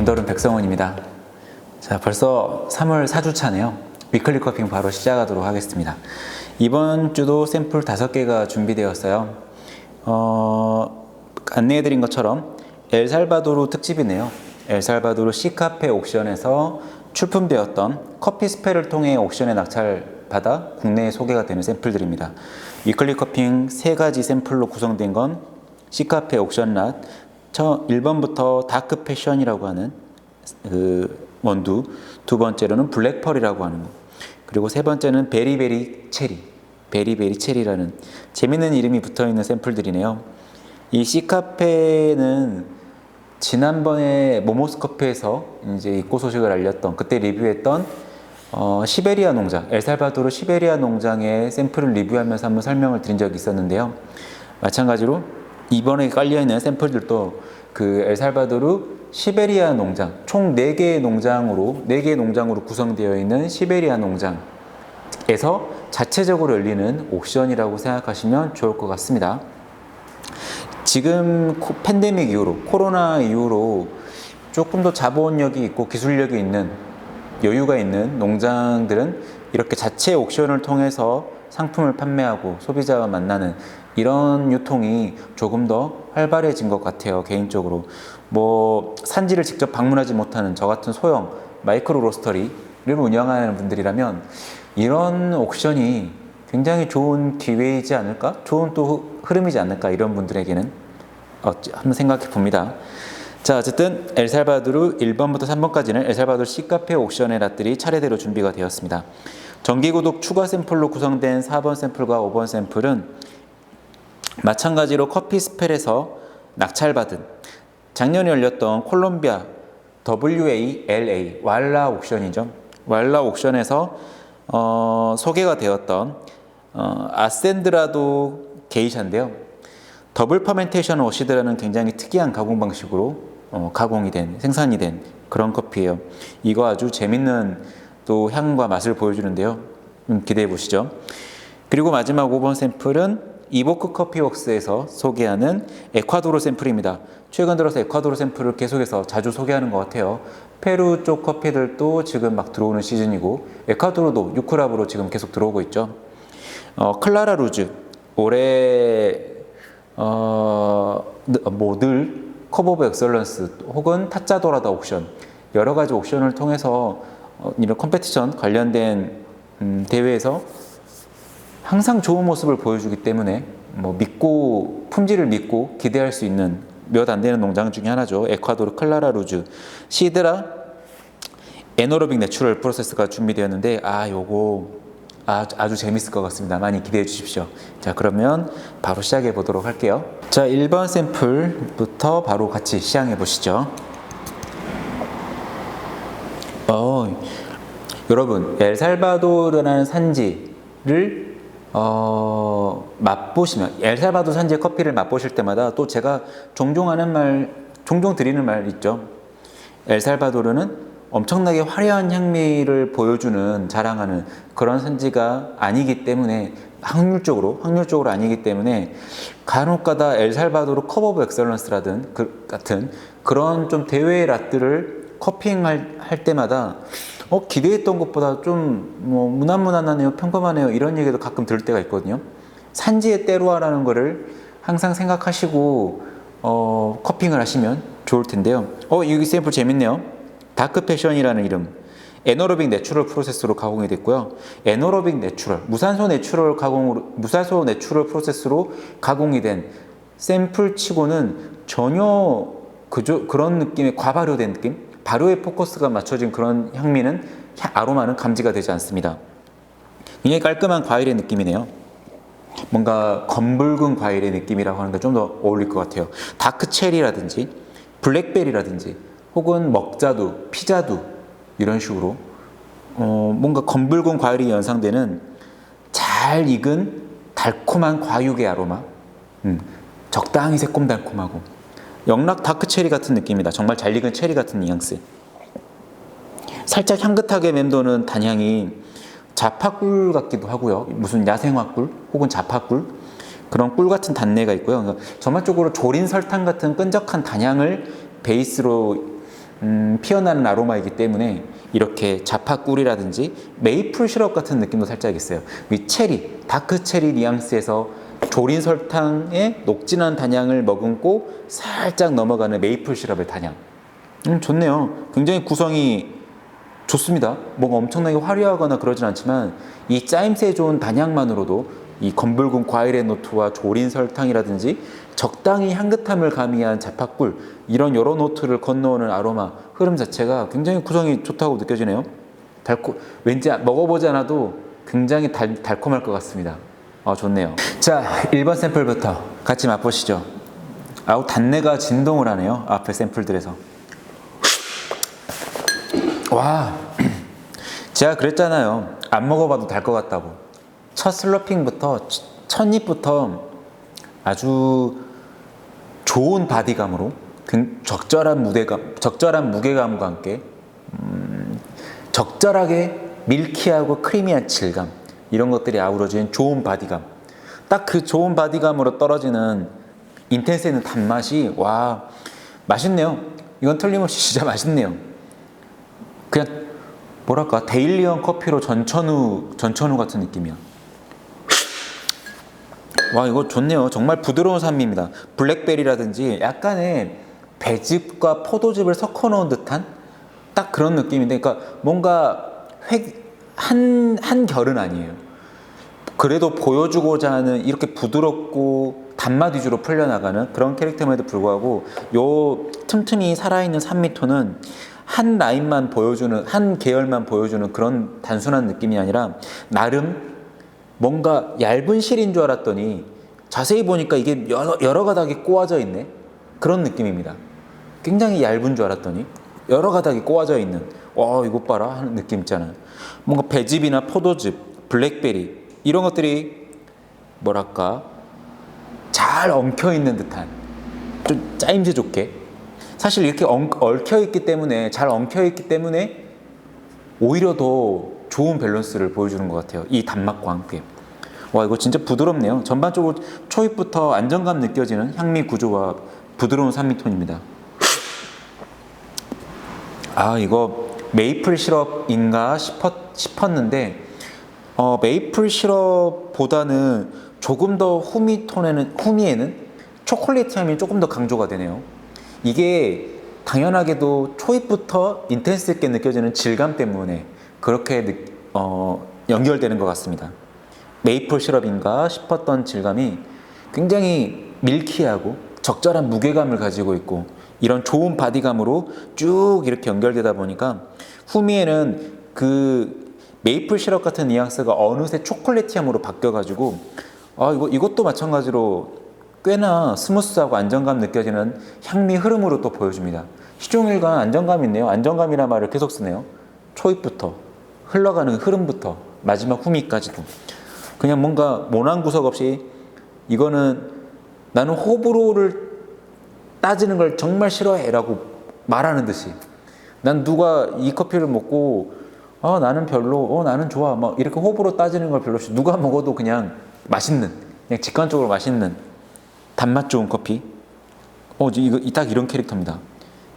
원더룸 백성원입니다. 자, 벌써 3월 4주차네요. 위클리 커핑 바로 시작하도록 하겠습니다. 이번 주도 샘플 5개가 준비되었어요. 안내해드린 것처럼 엘살바도르 특집이네요. 엘살바도르 시카페 옥션에서 출품되었던 커피 스펠을 통해 옥션에 낙찰받아 국내에 소개가 되는 샘플들입니다. 위클리 커핑 3가지 샘플로 구성된 건 시카페 옥션랏 1번부터 다크 패션이라고 하는 그 원두, 두 번째로는 블랙펄이라고 하는 거, 그리고 세 번째는 베리베리 체리라는 재밌는 이름이 붙어있는 샘플들이네요. 이 시카페는 지난번에 모모스커피에서 이제 입고 소식을 알렸던, 그때 리뷰했던 시베리아 농장, 엘살바도르 시베리아 농장의 샘플을 리뷰하면서 한번 설명을 드린 적이 있었는데요. 마찬가지로 이번에 깔려있는 샘플들도 그 엘살바도르 시베리아 농장, 총 4개의 농장으로 구성되어 있는 시베리아 농장에서 자체적으로 열리는 옥션이라고 생각하시면 좋을 것 같습니다. 지금 팬데믹 이후로, 코로나 이후로 조금 더 자본력이 있고 기술력이 있는, 여유가 있는 농장들은 이렇게 자체 옥션을 통해서 상품을 판매하고 소비자와 만나는 이런 유통이 조금 더 활발해진 것 같아요. 개인적으로 뭐 산지를 직접 방문하지 못하는 저 같은 소형 마이크로 로스터리를 운영하는 분들이라면 이런 옥션이 굉장히 좋은 기회이지 않을까? 좋은 또 흐름이지 않을까? 이런 분들에게는 한번 생각해 봅니다. 자, 어쨌든 엘살바도르 1번부터 3번까지는 엘살바도르 시카페 옥션의 랏들이 차례대로 준비가 되었습니다. 정기구독 추가 샘플로 구성된 4번 샘플과 5번 샘플은 마찬가지로 커피 스펠에서 낙찰받은 작년에 열렸던 콜롬비아 WALA 왈라 옥션이죠. 왈라 옥션에서 소개가 되었던 아센드라도 게이샤인데요. 더블 퍼멘테이션 워시드라는 굉장히 특이한 가공 방식으로 생산이 된 그런 커피예요. 이거 아주 재밌는 또 향과 맛을 보여주는데요. 기대해 보시죠. 그리고 마지막 5번 샘플은 이보크 커피웍스에서 소개하는 에콰도르 샘플입니다. 최근 들어서 에콰도르 샘플을 계속해서 자주 소개하는 것 같아요. 페루 쪽 커피들도 지금 막 들어오는 시즌이고, 에콰도르도 유크랍으로 지금 계속 들어오고 있죠. 클라라 루즈, 올해 늘 컵 오브 엑설런스 혹은 타짜도라다 옥션, 여러 가지 옥션을 통해서 이런 컴페티션 관련된 대회에서 항상 좋은 모습을 보여주기 때문에 품질을 믿고 기대할 수 있는 몇 안 되는 농장 중에 하나죠. 에콰도르 클라라 루즈 시드라 에너로빅 내추럴 프로세스가 준비되었는데 요거 아주 재밌을 것 같습니다. 많이 기대해 주십시오. 자, 그러면 바로 시작해 보도록 할게요. 자, 1번 샘플부터 바로 같이 시향해 보시죠. 여러분, 엘살바도르라는 산지를 맛보시면, 엘살바도르 산지의 커피를 맛보실 때마다 또 제가 종종 드리는 말 있죠. 엘살바도르는 엄청나게 화려한 향미를 보여주는, 자랑하는 그런 산지가 아니기 때문에, 확률적으로 아니기 때문에 간혹가다 엘살바도르 컵 오브 엑설런스라든 같은 그런 좀 대회 랏들을 커피잉할 때마다 기대했던 것보다 좀 무난무난하네요, 평범하네요, 이런 얘기도 가끔 들을 때가 있거든요. 산지의 때로와라는 거를 항상 생각하시고 커핑을 하시면 좋을 텐데요. 이 샘플 재밌네요. 다크 패션이라는 이름, 에너로빅 내추럴 프로세스로 가공이 됐고요. 에너로빅 내추럴, 무산소 내추럴 프로세스로 가공이 된 샘플 치고는 전혀 그런 느낌의 과발효된 느낌, 발효의 포커스가 맞춰진 그런 아로마는 감지가 되지 않습니다. 굉장히 깔끔한 과일의 느낌이네요. 뭔가 검붉은 과일의 느낌이라고 하는 게 좀 더 어울릴 것 같아요. 다크 체리라든지 블랙베리라든지 혹은 먹자두, 피자두 이런 식으로 뭔가 검붉은 과일이 연상되는 잘 익은 달콤한 과육의 아로마, 적당히 새콤달콤하고 영락 다크 체리 같은 느낌이다. 정말 잘 익은 체리 같은 뉘앙스. 살짝 향긋하게 맴도는 단향이 자파꿀 같기도 하고요. 무슨 야생화꿀 혹은 자파꿀, 그런 꿀 같은 단내가 있고요. 전반적으로 조린 설탕 같은 끈적한 단향을 베이스로 피어나는 아로마이기 때문에 이렇게 자파꿀이라든지 메이플 시럽 같은 느낌도 살짝 있어요. 이 체리, 다크 체리 뉘앙스에서 조린 설탕의 녹진한 단향을 머금고 살짝 넘어가는 메이플 시럽의 단향. 좋네요. 굉장히 구성이 좋습니다. 뭔가 엄청나게 화려하거나 그러진 않지만 이 짜임새 좋은 단향만으로도 이 검붉은 과일의 노트와 조린 설탕이라든지 적당히 향긋함을 가미한 자파꿀 이런 여러 노트를 건너오는 아로마 흐름 자체가 굉장히 구성이 좋다고 느껴지네요. 왠지 먹어보지 않아도 굉장히 달콤할 것 같습니다. 좋네요. 자, 1번 샘플부터 같이 맛보시죠. 아우, 단내가 진동을 하네요. 앞에 샘플들에서. 와, 제가 그랬잖아요. 안 먹어봐도 달 것 같다고. 첫 슬러핑부터, 첫 입부터 아주 좋은 바디감으로 적절한 무게감과 함께 적절하게 밀키하고 크리미한 질감 이런 것들이 아우러진 좋은 바디감. 딱 그 좋은 바디감으로 떨어지는 인텐스 있는 단맛이 와, 맛있네요. 이건 틀림없이 진짜 맛있네요. 그냥 뭐랄까 데일리한 커피로 전천후 같은 느낌이야. 와, 이거 좋네요. 정말 부드러운 산미입니다. 블랙베리라든지 약간의 배즙과 포도즙을 섞어 놓은 듯한 딱 그런 느낌인데, 그러니까 뭔가 한 결은 아니에요. 그래도 보여주고자 하는 이렇게 부드럽고 단맛 위주로 풀려나가는 그런 캐릭터임에도 불구하고 요 틈틈이 살아있는 산미톤은 한 라인만 보여주는, 한 계열만 보여주는 그런 단순한 느낌이 아니라 나름 뭔가 얇은 실인 줄 알았더니 자세히 보니까 이게 여러 가닥이 꼬아져 있네. 그런 느낌입니다. 굉장히 얇은 줄 알았더니 여러 가닥이 꼬아져 있는, 이것 봐라 하는 느낌 있잖아요. 뭔가 배즙이나 포도즙, 블랙베리 이런 것들이 뭐랄까 잘 엉켜있는 듯한, 좀 짜임새 좋게, 사실 이렇게 얽혀있기 때문에, 잘 엉켜있기 때문에 오히려 더 좋은 밸런스를 보여주는 것 같아요. 이 단맛과 함께. 와, 이거 진짜 부드럽네요. 전반적으로 초입부터 안정감 느껴지는 향미 구조와 부드러운 산미톤입니다. 이거 메이플 시럽인가 싶었는데 메이플 시럽보다는 조금 더 후미에는 초콜릿 향이 조금 더 강조가 되네요. 이게 당연하게도 초입부터 인텐스 있게 느껴지는 질감 때문에 그렇게 연결되는 것 같습니다. 메이플 시럽인가 싶었던 질감이 굉장히 밀키하고 적절한 무게감을 가지고 있고 이런 좋은 바디감으로 쭉 이렇게 연결되다 보니까 후미에는 그 메이플 시럽 같은 뉘앙스가 어느새 초콜릿향으로 바뀌어가지고 이것도 마찬가지로 꽤나 스무스하고 안정감 느껴지는 향미 흐름으로 또 보여줍니다. 시종일관 안정감이 있네요. 안정감이라는 말을 계속 쓰네요. 초입부터 흘러가는 흐름부터 마지막 후미까지도 그냥 뭔가 모난 구석 없이, 이거는 나는 호불호를 따지는 걸 정말 싫어해 라고 말하는 듯이, 난 누가 이 커피를 먹고 나는 별로, 나는 좋아 막 이렇게 호불호 따지는 걸 별로 싫어, 누가 먹어도 그냥 맛있는, 그냥 직관적으로 맛있는 단맛 좋은 커피. 이거 딱 이런 캐릭터입니다.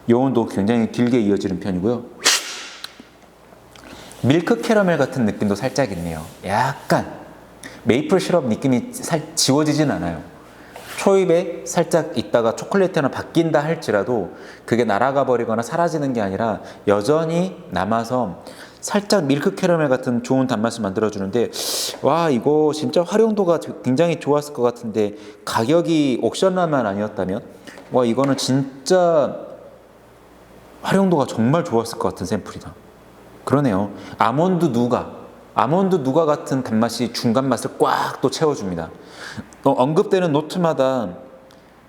요온도 굉장히 길게 이어지는 편이고요. 밀크 캐러멜 같은 느낌도 살짝 있네요. 약간 메이플 시럽 느낌이 지워지진 않아요. 초입에 살짝 있다가 초콜릿으로 바뀐다 할지라도 그게 날아가 버리거나 사라지는 게 아니라 여전히 남아서 살짝 밀크 캐러멜 같은 좋은 단맛을 만들어주는데, 와, 이거 진짜 활용도가 굉장히 좋았을 것 같은데 가격이 옥션라만 아니었다면 이거는 진짜 활용도가 정말 좋았을 것 같은 샘플이다. 그러네요. 아몬드 누가 같은 단맛이 중간 맛을 꽉 또 채워줍니다. 언급되는 노트마다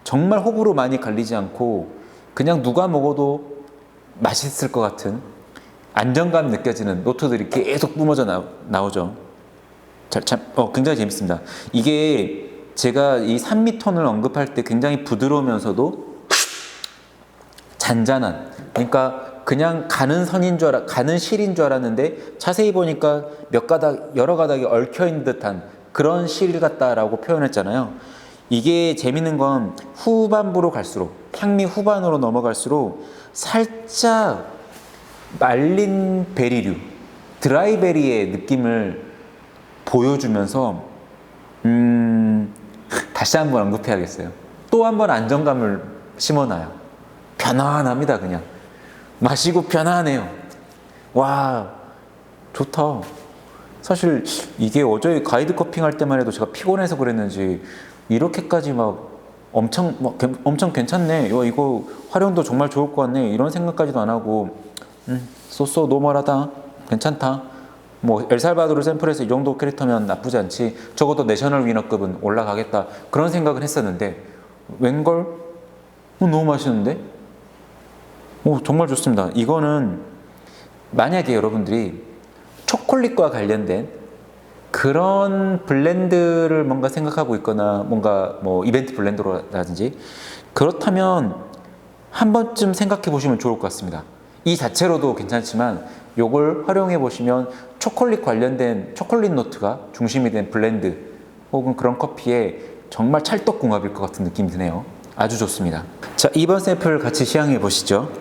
정말 호불호 많이 갈리지 않고 그냥 누가 먹어도 맛있을 것 같은 안정감 느껴지는 노트들이 계속 뿜어져 나오죠. 굉장히 재밌습니다. 이게 제가 이 산미톤을 언급할 때 굉장히 부드러우면서도 잔잔한, 그러니까 그냥 가는 실인 줄 알았는데 자세히 보니까 여러 가닥이 얽혀있는 듯한 그런 실 같다라고 표현했잖아요. 이게 재밌는 건 후반부로 갈수록, 향미 후반으로 넘어갈수록 살짝 말린 베리류, 드라이베리의 느낌을 보여주면서 다시 한번 언급해야겠어요. 또 한번 안정감을 심어놔요. 편안합니다. 그냥 마시고 편안해요. 와, 좋다. 사실 이게 어제 가이드 커핑 할 때만 해도 제가 피곤해서 그랬는지 이렇게까지 엄청 괜찮네. 이거 활용도 정말 좋을 것 같네. 이런 생각까지도 안 하고 쏘쏘 노멀하다. 괜찮다. 뭐 엘살바도르 샘플에서 이 정도 캐릭터면 나쁘지 않지. 적어도 내셔널 위너급은 올라가겠다. 그런 생각을 했었는데 웬걸? 너무 맛있는데? 정말 좋습니다. 이거는 만약에 여러분들이 초콜릿과 관련된 그런 블렌드를 뭔가 생각하고 있거나 뭔가 뭐 이벤트 블렌더라든지 그렇다면 한 번쯤 생각해 보시면 좋을 것 같습니다. 이 자체로도 괜찮지만 요걸 활용해 보시면 초콜릿 관련된 초콜릿 노트가 중심이 된 블렌드 혹은 그런 커피에 정말 찰떡궁합일 것 같은 느낌이 드네요. 아주 좋습니다. 자, 이번 샘플 같이 시향해 보시죠.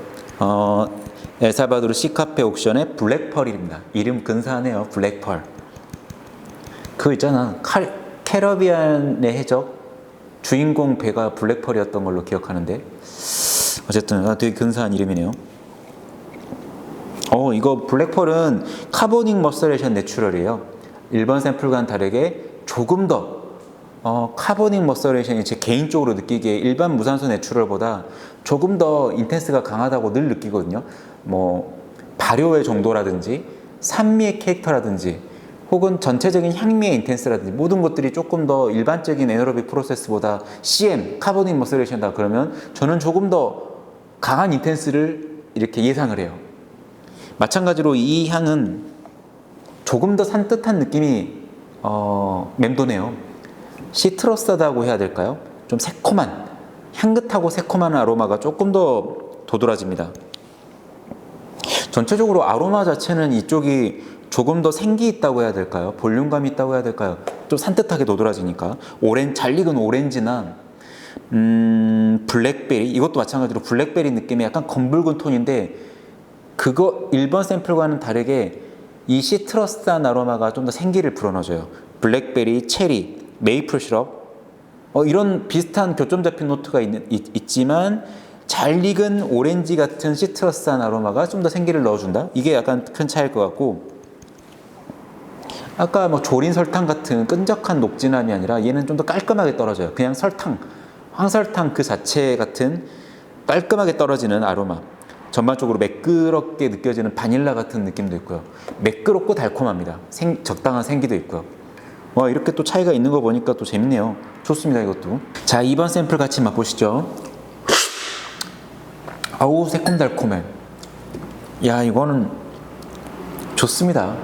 엘살바도르 시카페 옥션의 블랙펄입니다. 이름 근사하네요. 블랙펄. 그 있잖아. 캐러비안의 해적 주인공 배가 블랙펄이었던 걸로 기억하는데 어쨌든 되게 근사한 이름이네요. 이거 블랙펄은 카보닉 머서레이션 내추럴이에요. 일반 샘플과는 다르게 조금 더 카보닉 머서레이션이 제 개인적으로 느끼기에 일반 무산소 내추럴보다 조금 더 인텐스가 강하다고 늘 느끼거든요. 뭐 발효의 정도라든지 산미의 캐릭터라든지 혹은 전체적인 향미의 인텐스라든지 모든 것들이 조금 더 일반적인 에너로빅 프로세스보다 CM, 카보닉 머서레이션이다 그러면 저는 조금 더 강한 인텐스를 이렇게 예상을 해요. 마찬가지로 이 향은 조금 더 산뜻한 느낌이 맴도네요. 시트러스하다고 해야 될까요? 좀 새콤한, 향긋하고 새콤한 아로마가 조금 더 도드라집니다. 전체적으로 아로마 자체는 이쪽이 조금 더 생기 있다고 해야 될까요? 볼륨감이 있다고 해야 될까요? 좀 산뜻하게 도드라지니까 잘 익은 오렌지나 블랙베리, 이것도 마찬가지로 블랙베리 느낌의 약간 검붉은 톤인데 그거 1번 샘플과는 다르게 이 시트러스한 아로마가 좀 더 생기를 불어넣어줘요. 블랙베리, 체리, 메이플 시럽 이런 비슷한 교점 잡힌 노트가 있지만 잘 익은 오렌지 같은 시트러스한 아로마가 좀 더 생기를 넣어준다? 이게 약간 큰 차이일 것 같고 아까 뭐 조린 설탕 같은 끈적한 녹진함이 아니라 얘는 좀 더 깔끔하게 떨어져요. 그냥 설탕, 황설탕 그 자체 같은 깔끔하게 떨어지는 아로마. 전반적으로 매끄럽게 느껴지는 바닐라 같은 느낌도 있고요. 매끄럽고 달콤합니다. 적당한 생기도 있고요. 이렇게 또 차이가 있는 거 보니까 또 재밌네요. 좋습니다, 이것도. 자, 2번 샘플 같이 맛보시죠. 아우, 새콤달콤해. 야, 이거는 좋습니다.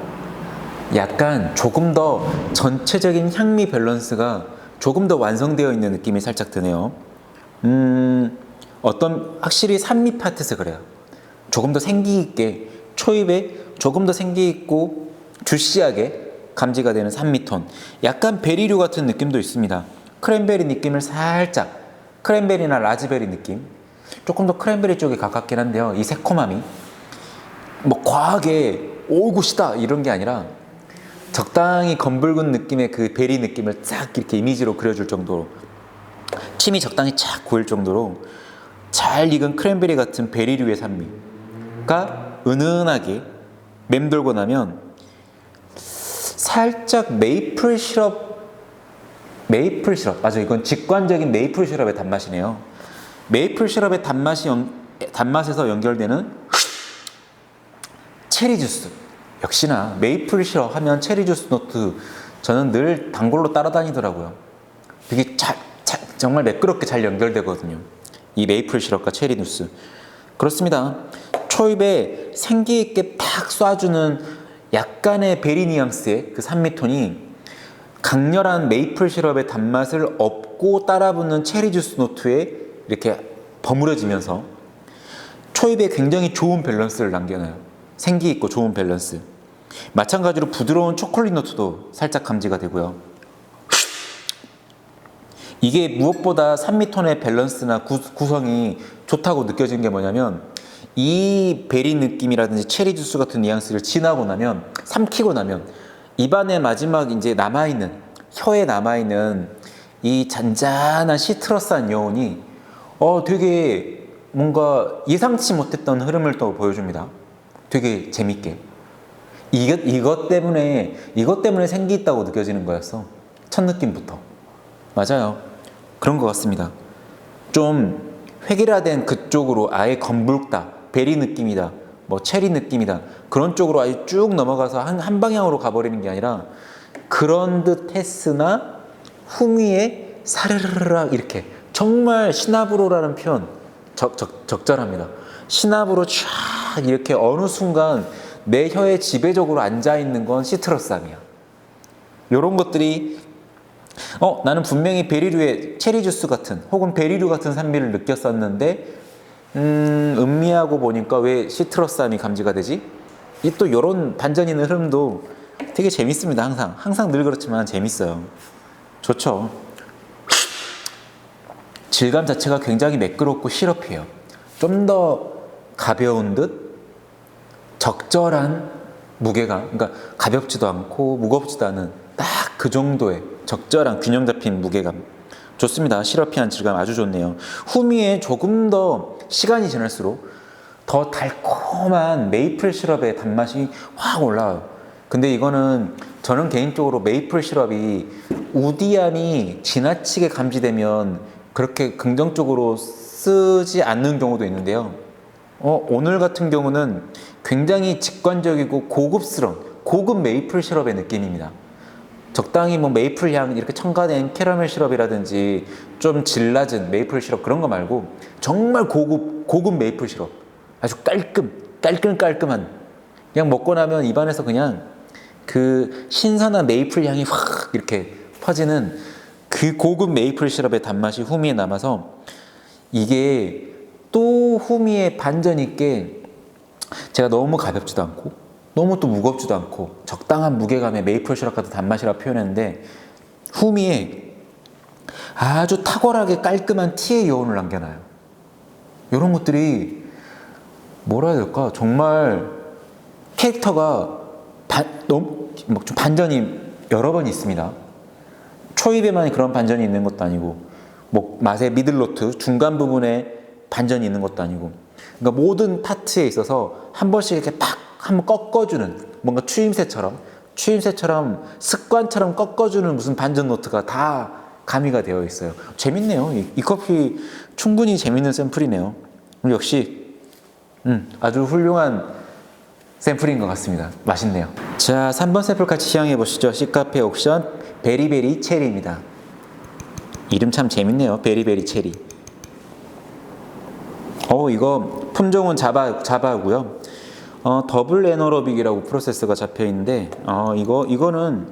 약간 조금 더 전체적인 향미 밸런스가 조금 더 완성되어 있는 느낌이 살짝 드네요. 확실히 산미 파트에서 그래요. 조금 더 생기 있게 초입에 조금 더 생기 있고 주시하게 감지가 되는 산미톤. 약간 베리류 같은 느낌도 있습니다. 크랜베리 느낌을 살짝, 크랜베리나 라즈베리 느낌. 조금 더 크랜베리 쪽에 가깝긴 한데요. 이 새콤함이 뭐 과하게 오구시다 이런 게 아니라 적당히 검붉은 느낌의 그 베리 느낌을 싹 이렇게 이미지로 그려줄 정도로 침이 적당히 쫙 고일 정도로 잘 익은 크랜베리 같은 베리류의 산미가 은은하게 맴돌고 나면 살짝 메이플 시럽 맞아, 이건 직관적인 메이플 시럽의 단맛이네요. 메이플 시럽의 단맛에서 연결되는 체리 주스. 역시나 메이플 시럽 하면 체리 주스 노트 저는 늘 단골로 따라다니더라고요. 되게 정말 매끄럽게 잘 연결되거든요. 이 메이플 시럽과 체리 주스. 그렇습니다. 초입에 생기 있게 팍 쏴주는 약간의 베리 뉘앙스의 그 산미톤이 강렬한 메이플 시럽의 단맛을 업고 따라붙는 체리 주스 노트에 이렇게 버무려지면서 초입에 굉장히 좋은 밸런스를 남겨놔요. 생기 있고 좋은 밸런스. 마찬가지로 부드러운 초콜릿 노트도 살짝 감지가 되고요. 이게 무엇보다 산미톤의 밸런스나 구성이 좋다고 느껴지는 게 뭐냐면 이 베리 느낌이라든지 체리 주스 같은 뉘앙스를 지나고 나면, 삼키고 나면 입안에 마지막 이제 남아있는, 혀에 남아있는 이 잔잔한 시트러스한 여운이 되게 뭔가 예상치 못했던 흐름을 또 보여줍니다. 되게 재밌게. 이것 때문에 생기 있다고 느껴지는 거였어. 첫 느낌부터. 맞아요. 그런 것 같습니다. 좀 획일화된 그쪽으로 아예 검붉다, 베리 느낌이다, 뭐 체리 느낌이다, 그런 쪽으로 아예 쭉 넘어가서 한 방향으로 가버리는 게 아니라 그런 듯 했으나 후미에 사르르르 이렇게, 정말 시나브로라는 표현 적절합니다. 시나브로 쫙 이렇게 어느 순간 내 혀에 지배적으로 앉아있는 건 시트러스함이야. 이런 것들이 나는 분명히 베리류의 체리 주스 같은 혹은 베리류 같은 산미를 느꼈었는데 음미하고 보니까 왜 시트러스함이 감지가 되지? 또 이런 반전 있는 흐름도 되게 재밌습니다. 항상 늘 그렇지만 재밌어요. 좋죠. 질감 자체가 굉장히 매끄럽고 시럽해요. 좀 더 가벼운 듯 적절한 무게감, 그러니까 가볍지도 않고 무겁지도 않은 딱 그 정도의 적절한 균형 잡힌 무게감. 좋습니다. 시러피한 질감 아주 좋네요. 후미에 조금 더 시간이 지날수록 더 달콤한 메이플 시럽의 단맛이 확 올라와요. 근데 이거는 저는 개인적으로 메이플 시럽이 우디함이 지나치게 감지되면 그렇게 긍정적으로 쓰지 않는 경우도 있는데요. 오늘 같은 경우는 굉장히 직관적이고 고급스러운 고급 메이플 시럽의 느낌입니다. 적당히 뭐 메이플 향 이렇게 첨가된 캐러멜 시럽이라든지 좀 질 낮은 메이플 시럽 그런 거 말고 정말 고급 메이플 시럽, 아주 깔끔한, 그냥 먹고 나면 입안에서 그냥 그 신선한 메이플 향이 확 이렇게 퍼지는 그 고급 메이플 시럽의 단맛이 후미에 남아서 이게 또 후미에 반전 있게 제가 너무 가볍지도 않고 너무 또 무겁지도 않고 적당한 무게감의 메이플 시럽 같은 단맛이라고 표현했는데 후미에 아주 탁월하게 깔끔한 티의 여운을 남겨놔요. 이런 것들이 뭐라 해야 될까? 정말 캐릭터가 너무 좀 반전이 여러 번 있습니다. 초입에만 그런 반전이 있는 것도 아니고 뭐 맛의 미들노트 중간 부분에 반전이 있는 것도 아니고, 그러니까 모든 파트에 있어서 한 번씩 이렇게 팍 한번 꺾어주는, 뭔가 추임새처럼 습관처럼 꺾어주는 무슨 반전 노트가 다 가미가 되어 있어요. 재밌네요. 이 커피 충분히 재밌는 샘플이네요. 역시 아주 훌륭한 샘플인 것 같습니다. 맛있네요. 자, 3번 샘플 같이 시향해 보시죠. 시카페 옥션 베리베리 체리입니다. 이름 참 재밌네요. 베리베리 체리. 이거 품종은 자바고요. 더블 에너로빅이라고 프로세스가 잡혀 있는데 이거는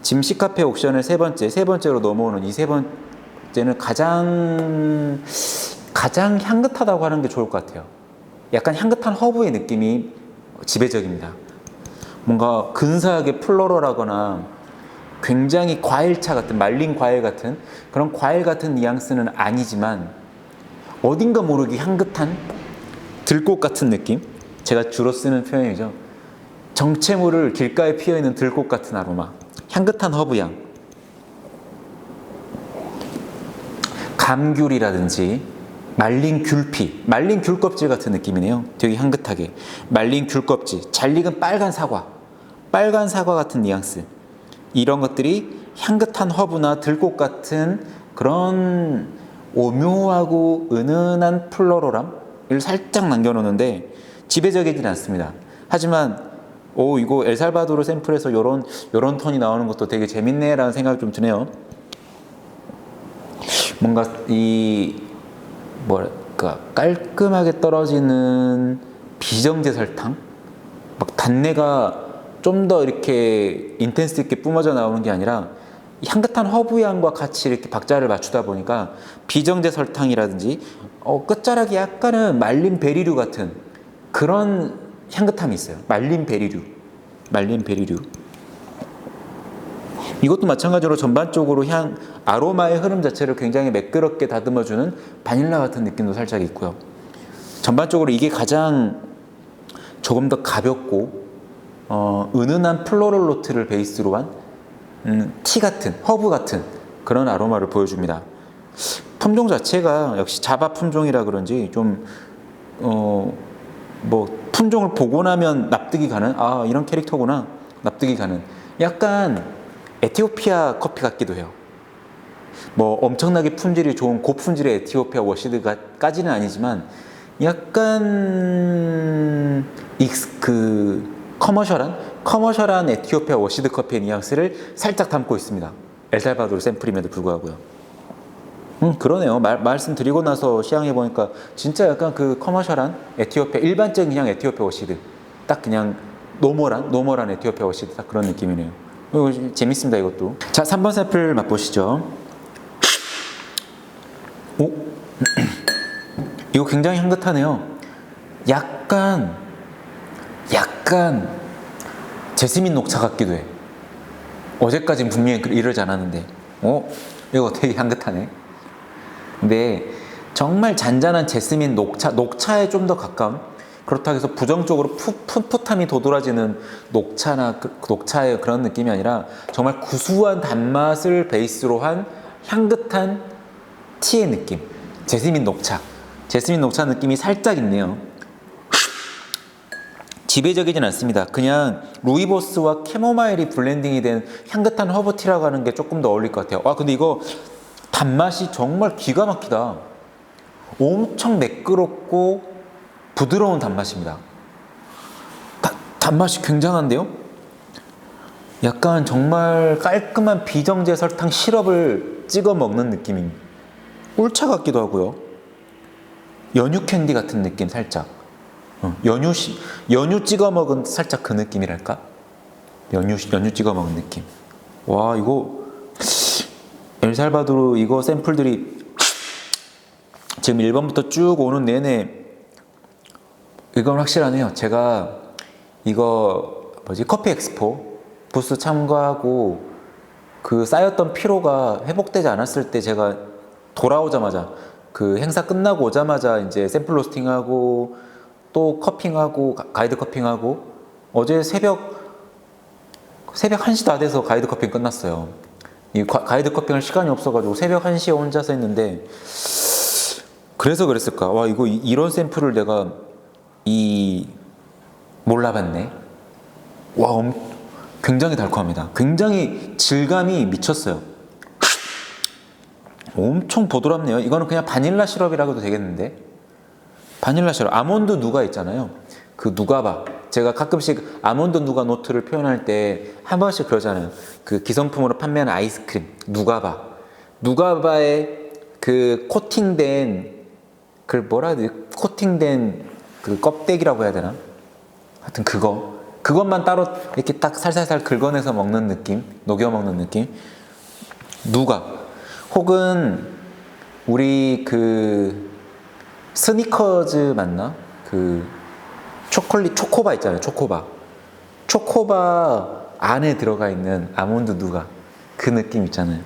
지금 시카페 옥션의 세 번째로 넘어오는 이 세 번째는 가장 향긋하다고 하는 게 좋을 것 같아요. 약간 향긋한 허브의 느낌이 지배적입니다. 뭔가 근사하게 플로럴하거나 굉장히 과일차 같은, 말린 과일 같은 그런 과일 같은 뉘앙스는 아니지만 어딘가 모르게 향긋한 들꽃 같은 느낌? 제가 주로 쓰는 표현이죠. 정체모를 길가에 피어있는 들꽃 같은 아로마, 향긋한 허브향, 감귤이라든지 말린 귤피, 말린 귤껍질 같은 느낌이네요. 되게 향긋하게 말린 귤껍질, 잘 익은 빨간 사과 같은 뉘앙스, 이런 것들이 향긋한 허브나 들꽃 같은 그런 오묘하고 은은한 플로럴함을 살짝 남겨놓는데 지배적이진 않습니다. 하지만 이거 엘살바도르 샘플에서 요런 톤이 나오는 것도 되게 재밌네 라는 생각이 좀 드네요. 뭔가 깔끔하게 떨어지는 비정제 설탕, 막 단내가 좀 더 이렇게 인텐스 있게 뿜어져 나오는 게 아니라 향긋한 허브향과 같이 이렇게 박자를 맞추다 보니까 비정제 설탕이라든지 끝자락이 약간은 말린 베리류 같은 그런 향긋함이 있어요. 말린 베리류. 이것도 마찬가지로 전반적으로 아로마의 흐름 자체를 굉장히 매끄럽게 다듬어주는 바닐라 같은 느낌도 살짝 있고요. 전반적으로 이게 가장 조금 더 가볍고 은은한 플로럴 노트를 베이스로 한 티 같은, 허브 같은 그런 아로마를 보여줍니다. 품종 자체가 역시 자바 품종이라 그런지 좀 뭐 품종을 보고 나면 납득이 가는, 아 이런 캐릭터구나, 납득이 가는, 약간 에티오피아 커피 같기도 해요. 뭐 엄청나게 품질이 좋은 고품질의 에티오피아 워시드까지는 아니지만 약간 커머셜한 에티오피아 워시드 커피의 뉘앙스를 살짝 담고 있습니다. 엘살바도르 샘플임에도 불구하고요. 그러네요. 말씀드리고 나서 시향해 보니까 진짜 약간 그 커머셜한 에티오피아, 일반적인 그냥 에티오피아 워시드, 딱 그냥 노멀한 에티오피아 워시드, 딱 그런 느낌이네요. 이거 재밌습니다, 이것도. 자, 3번 샘플 맛보시죠. 오? 이거 굉장히 향긋하네요. 약간 제스민 녹차 같기도 해. 어제까진 분명히 이러지 않았는데, 이거 되게 향긋하네. 근데 정말 잔잔한 제스민 녹차에 좀 더 가까운, 그렇다고 해서 부정적으로 풋풋함이 도드라지는 녹차의 그런 느낌이 아니라 정말 구수한 단맛을 베이스로 한 향긋한 티의 느낌. 제스민 녹차 느낌이 살짝 있네요. 지배적이진 않습니다. 그냥 루이보스와 캐모마일이 블렌딩이 된 향긋한 허브티라고 하는 게 조금 더 어울릴 것 같아요. 근데 이거 단맛이 정말 기가 막히다. 엄청 매끄럽고 부드러운 단맛입니다. 단맛이 굉장한데요? 약간 정말 깔끔한 비정제 설탕 시럽을 찍어 먹는 느낌인, 꿀차 같기도 하고요. 연유 캔디 같은 느낌 살짝. 연유 찍어 먹은 살짝 그 느낌이랄까? 연유 찍어 먹은 느낌. 와, 이거 엘살바도르 이거 샘플들이 지금 1번부터 쭉 오는 내내 이건 확실하네요. 제가 이거 커피 엑스포 부스 참가하고 그 쌓였던 피로가 회복되지 않았을 때 제가 돌아오자마자, 그 행사 끝나고 오자마자 이제 샘플 로스팅하고 또 커핑하고 가이드 커핑하고, 어제 새벽 1시 다 돼서 가이드 커핑 끝났어요. 이 가이드 커핑할 시간이 없어가지고 새벽 1시에 혼자서 했는데, 그래서 그랬을까? 와, 이런 샘플을 내가 몰라봤네. 와, 굉장히 달콤합니다. 굉장히 질감이 미쳤어요. 엄청 보드랍네요. 이거는 그냥 바닐라 시럽이라고 해도 되겠는데. 바닐라 시럽, 아몬드 누가 있잖아요. 그 누가바. 제가 가끔씩 아몬드 누가 노트를 표현할 때 한 번씩 그러잖아요. 그 기성품으로 판매하는 아이스크림 누가바의 그 코팅된 그 코팅된 그 껍데기라고 해야 되나? 하여튼 그것만 따로 이렇게 딱 살살살 긁어내서 먹는 느낌, 녹여 먹는 느낌. 혹은 우리 그 스니커즈 맞나? 그 초코바 있잖아요. 초코바 안에 들어가 있는 아몬드 누가, 그 느낌 있잖아요.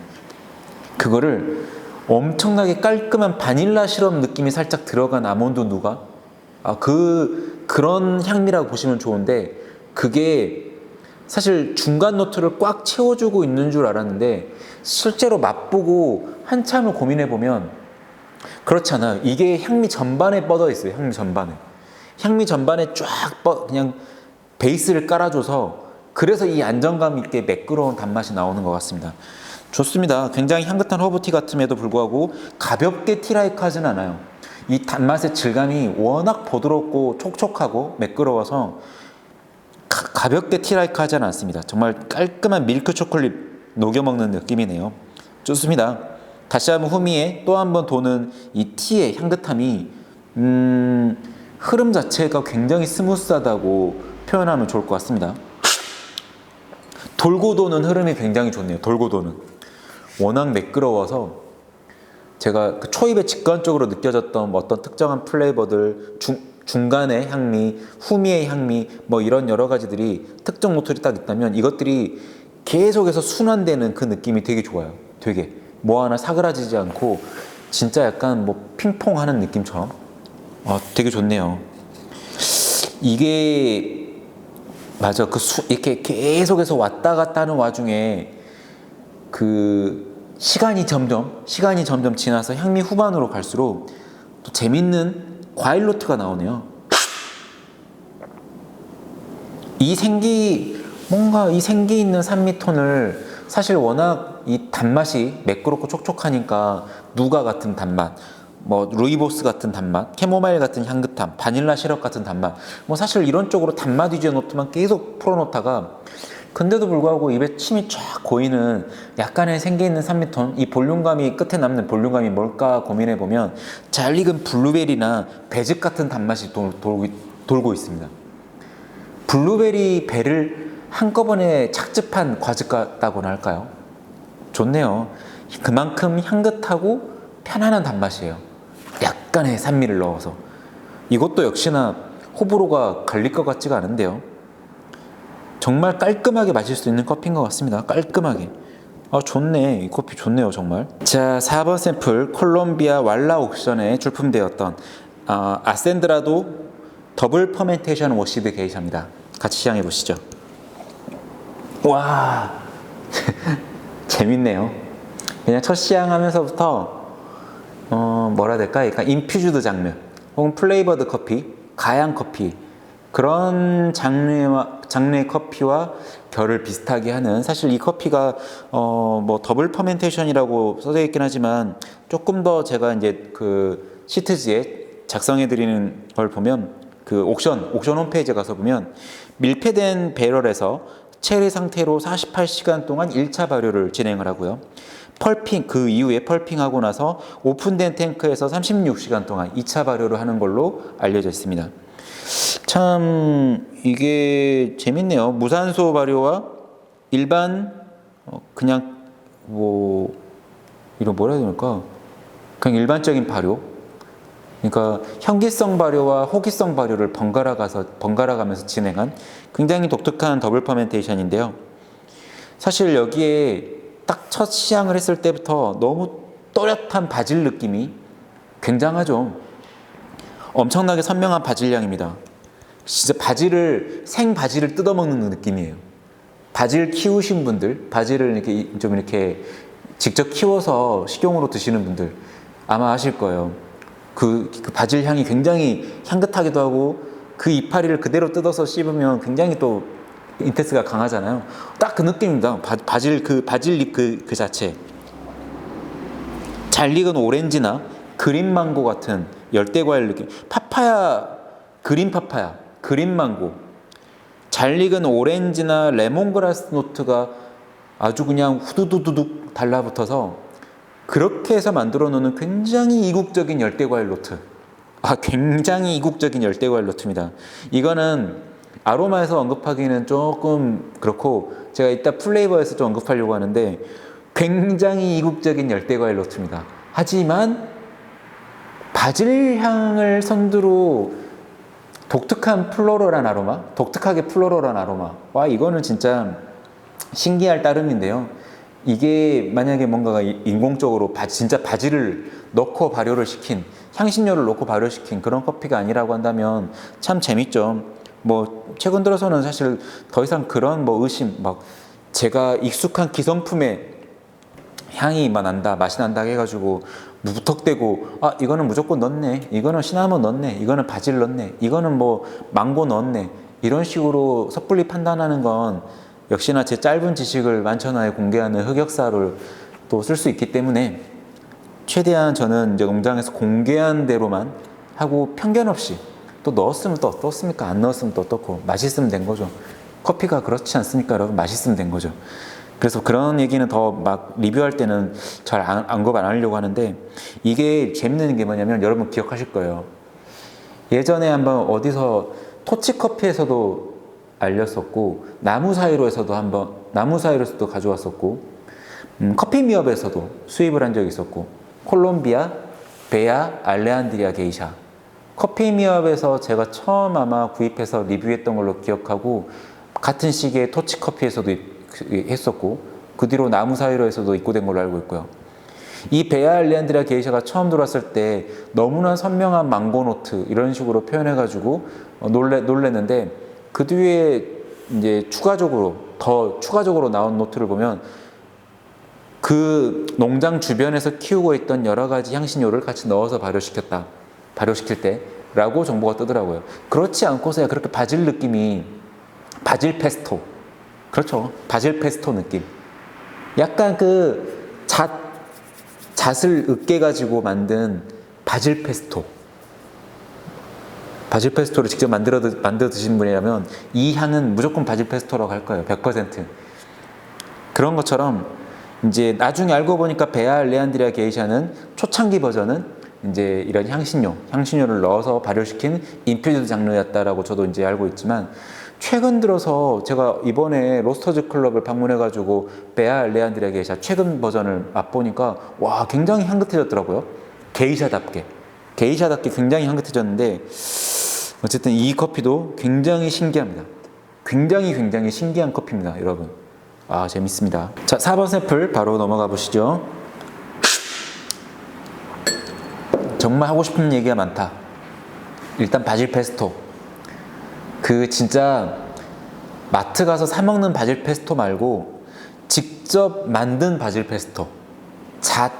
그거를 엄청나게 깔끔한 바닐라 시럽 느낌이 살짝 들어간 아몬드 누가, 그런 향미라고 보시면 좋은데, 그게 사실 중간 노트를 꽉 채워주고 있는 줄 알았는데 실제로 맛보고 한참을 고민해보면 그렇지 않아요. 이게 향미 전반에 뻗어 있어요. 향미 전반에 쫙 그냥 베이스를 깔아줘서, 그래서 이 안정감 있게 매끄러운 단맛이 나오는 것 같습니다. 좋습니다. 굉장히 향긋한 허브티 같음에도 불구하고 가볍게 티라이크 하진 않아요. 이 단맛의 질감이 워낙 부드럽고 촉촉하고 매끄러워서 가볍게 티라이크 하진 않습니다. 정말 깔끔한 밀크 초콜릿 녹여 먹는 느낌이네요. 좋습니다. 다시 한번 후미에 또 한 번 도는 이 티의 향긋함이 흐름 자체가 굉장히 스무스하다고 표현하면 좋을 것 같습니다. 돌고 도는 흐름이 굉장히 좋네요. 돌고 도는. 워낙 매끄러워서 제가 그 초입에 직관적으로 느껴졌던 어떤 특정한 플레이버들, 중간의 향미, 후미의 향미, 뭐 이런 여러 가지들이 특정 노트들이 딱 있다면 이것들이 계속해서 순환되는 그 느낌이 되게 좋아요. 되게 뭐 하나 사그라지지 않고 진짜 약간 뭐 핑퐁하는 느낌처럼 되게 좋네요. 이게 맞아. 이렇게 계속해서 왔다 갔다 하는 와중에 시간이 점점 지나서 향미 후반으로 갈수록 또 재밌는 과일 노트가 나오네요. 이 생기 있는 산미톤을 사실 워낙 이 단맛이 매끄럽고 촉촉하니까 누가 같은 단맛, 뭐 루이보스 같은 단맛, 캐모마일 같은 향긋함, 바닐라 시럽 같은 단맛, 뭐 사실 이런 쪽으로 단맛 위주의 노트만 계속 풀어놓다가 근데도 불구하고 입에 침이 쫙 고이는 약간의 생기 있는 산미톤, 이 볼륨감이 끝에 남는 볼륨감이 뭘까 고민해 보면 잘 익은 블루베리나 배즙 같은 단맛이 돌고 있습니다. 블루베리 배를 한꺼번에 착즙한 과즙 같다고나 할까요? 좋네요. 그만큼 향긋하고 편안한 단맛이에요. 약간의 산미를 넣어서. 이것도 역시나 호불호가 갈릴 것 같지가 않은데요. 정말 깔끔하게 마실 수 있는 커피인 것 같습니다. 깔끔하게. 좋네. 이 커피 좋네요, 정말. 자, 4번 샘플 콜롬비아 왈라 옥션에 출품되었던 아센드라도 더블 퍼멘테이션 워시드 게이샤입니다. 같이 시향해 보시죠. 와, 재밌네요. 그냥 첫 시향하면서부터 뭐라 해야 될까? 약간 인퓨즈드 장르 혹은 플레이버드 커피, 가양 커피 그런 장르의 커피와 결을 비슷하게 하는, 사실 이 커피가 뭐 더블 퍼멘테이션이라고 써져 있긴 하지만 조금 더 제가 이제 그 시트지에 작성해 드리는 걸 보면 옥션 홈페이지에 가서 보면 밀폐된 배럴에서 체리 상태로 48시간 동안 1차 발효를 진행을 하고요. 그 이후에 펄핑하고 나서 오픈된 탱크에서 36시간 동안 2차 발효를 하는 걸로 알려져 있습니다. 참 이게 재밌네요. 무산소 발효와 일반 그냥 이런 뭐라 해야 될까? 그냥 일반적인 발효. 그러니까 현기성 발효와 호기성 발효를 번갈아 가면서 진행한 굉장히 독특한 더블 퍼멘테이션인데요. 사실 여기에 딱 첫 시향을 했을 때부터 너무 또렷한 바질 느낌이 굉장하죠. 엄청나게 선명한 바질 향입니다. 진짜 생 바질을 뜯어먹는 느낌이에요. 바질 키우신 분들, 바질을 이렇게 직접 키워서 식용으로 드시는 분들 아마 아실 거예요. 그 바질 향이 굉장히 향긋하기도 하고 그 이파리를 그대로 뜯어서 씹으면 굉장히 또 인테스가 강하잖아요. 딱 그 느낌입니다. 바질잎 그 자체. 잘 익은 오렌지나 그린 망고 같은 열대과일 느낌. 그린 파파야, 그린 망고. 잘 익은 오렌지나 레몬그라스 노트가 아주 그냥 후두두둑 달라붙어서 그렇게 해서 만들어 놓는 굉장히 이국적인 열대과일 노트. 굉장히 이국적인 열대과일 노트입니다. 이거는 아로마에서 언급하기는 조금 그렇고 제가 이따 플레이버에서 좀 언급하려고 하는데 굉장히 이국적인 열대과일 노트입니다. 하지만 바질 향을 선두로 독특하게 플로럴한 아로마. 와, 이거는 진짜 신기할 따름인데요. 이게 만약에 뭔가가 인공적으로 진짜 바질을 넣고 발효를 시킨, 향신료를 넣고 발효시킨 그런 커피가 아니라고 한다면 참 재밌죠. 최근 들어서는 사실 더 이상 그런 의심, 제가 익숙한 기성품의 향이 맛이 난다 해가지고 무턱대고 이거는 무조건 넣네, 이거는 시나몬 넣네, 이거는 바질 넣네, 이거는 망고 넣네, 이런 식으로 섣불리 판단하는 건 역시나 제 짧은 지식을 만천하에 공개하는 흑역사를 또 쓸 수 있기 때문에 최대한 저는 이제 농장에서 공개한 대로만 하고 편견 없이, 또 넣었으면 또 어떻습니까? 안 넣었으면 또 어떻고, 맛있으면 된 거죠. 커피가 그렇지 않습니까, 여러분? 맛있으면 된 거죠. 그래서 그런 얘기는 더 리뷰할 때는 잘 언급 안 하려고 하는데, 이게 재밌는 게 뭐냐면 여러분 기억하실 거예요. 예전에 한번 어디서 토치커피에서도 알렸었고, 나무사이로에서도 가져왔었고, 커피미업에서도 수입을 한 적이 있었고, 콜롬비아 베아 알레한드리아 게이샤, 커피미업에서 제가 처음 아마 구입해서 리뷰했던 걸로 기억하고, 같은 시기에 토치커피에서도 했었고, 그 뒤로 나무사이로에서도 입고된 걸로 알고 있고요. 이 베아 알레한드리아 게이샤가 처음 들어왔을 때 너무나 선명한 망고 노트 이런 식으로 표현해가지고 놀랬는데 그 뒤에 이제 더 추가적으로 나온 노트를 보면 그 농장 주변에서 키우고 있던 여러 가지 향신료를 같이 넣어서 발효시킬 때라고 정보가 뜨더라고요. 그렇지 않고서야 그렇게 바질 페스토. 그렇죠. 바질 페스토 느낌. 약간 그 잣을 으깨가지고 만든 바질 페스토를 직접 만들어 드신 분이라면 이 향은 무조건 바질 페스토라고 할 거예요. 100%. 그런 것처럼 이제 나중에 알고 보니까 베아 알레한드리아 게이샤는 초창기 버전은 이제 이런 향신료를 넣어서 발효시킨 인퓨즈드 장르였다라고 저도 이제 알고 있지만 최근 들어서 제가 이번에 로스터즈 클럽을 방문해가지고 베아 알레한드리아 게이샤 최근 버전을 맛보니까 와 굉장히 향긋해졌더라고요. 게이샤답게 굉장히 향긋해졌는데 어쨌든 이 커피도 굉장히 신기합니다. 굉장히 신기한 커피입니다, 여러분. 아 재밌습니다. 자 4번 샘플 바로 넘어가 보시죠. 정말 하고 싶은 얘기가 많다. 일단 바질 페스토. 그 진짜 마트 가서 사 먹는 바질 페스토 말고 직접 만든 바질 페스토. 잣